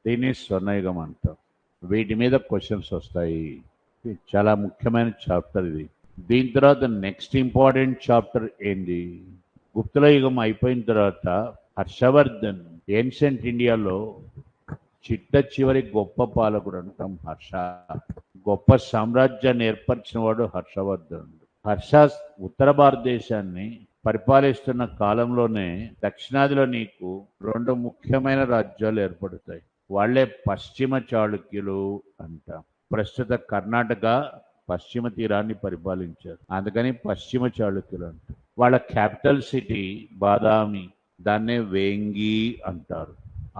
దీన్ని స్వర్ణయుగం అంటాం. వీటి మీద క్వశ్చన్స్ వస్తాయి. ఇది చాలా ముఖ్యమైన చాప్టర్ ఇది. దీని తర్వాత నెక్స్ట్ ఇంపార్టెంట్ చాప్టర్ ఏంది? గుప్తుల యుగం అయిపోయిన తర్వాత హర్షవర్ధన్ ఏన్షియంట్ ఇండియాలో చిట్ట చివరి గొప్ప పాలకుడు అంటాం హర్ష. గొప్ప సామ్రాజ్యాన్ని ఏర్పరిచిన వాడు హర్షవర్ధనుడు. హర్ష ఉత్తర భారతదేశాన్ని పరిపాలిస్తున్న కాలంలోనే దక్షిణాదిలో నీకు రెండు ముఖ్యమైన రాజ్యాలు ఏర్పడతాయి. వాళ్లే పశ్చిమ చాళుక్యులు అంటాం. ప్రస్తుత కర్ణాటక పశ్చిమ తీరాన్ని పరిపాలించారు, అందుకని పశ్చిమ చాళుక్యులు అంటారు. వాళ్ళ క్యాపిటల్ సిటీ బాదామి, దాన్నే వేంగి అంటారు,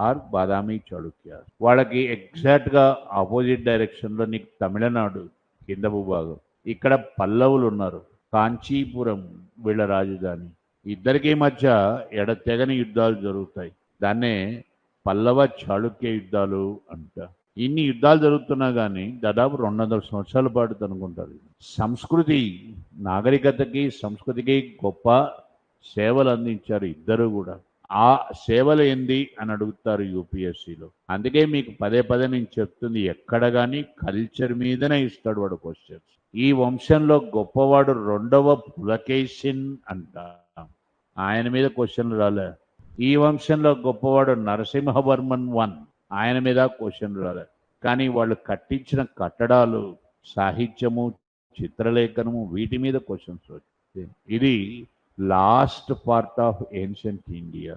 ఆర్ బాదామి చాళుక్య. వాళ్ళకి ఎగ్జాక్ట్గా ఆపోజిట్ డైరెక్షన్లో నీకు తమిళనాడు కింద భూభాగం, ఇక్కడ పల్లవులు ఉన్నారు, కాంచీపురం వీళ్ళ రాజధాని. ఇద్దరికీ మధ్య ఎడతెగని యుద్ధాలు జరుగుతాయి, దాన్నే పల్లవ చాళుక్య యుద్ధాలు అంట. ఇన్ని యుద్ధాలు జరుగుతున్నా కానీ దాదాపు 200 సంవత్సరాల పాటు అనుకుంటారు. సంస్కృతి, నాగరికతకి సంస్కృతికి గొప్ప సేవలు అందించారు ఇద్దరు కూడా. ఆ సేవలు ఏంది అని అడుగుతారు యూపీఎస్సీలో. అందుకే మీకు పదే పదే నేను చెప్తుంది, ఎక్కడ కానీ కల్చర్ మీదనే ఇస్తాడు వాడు క్వశ్చన్స్. ఈ వంశంలో గొప్పవాడు రెండవ పులకేశిన్ అంట, ఆయన మీద క్వశ్చన్లు రాలే. ఈ వంశంలో గొప్పవాడు నరసింహవర్మన్ 1, ఆయన మీద క్వశ్చన్లు రాలే. కానీ వాళ్ళు కట్టించిన కట్టడాలు, సాహిత్యము, చిత్రలేఖనము, వీటి మీద క్వశ్చన్స్ వచ్చాయి. ఇది last part of ancient India.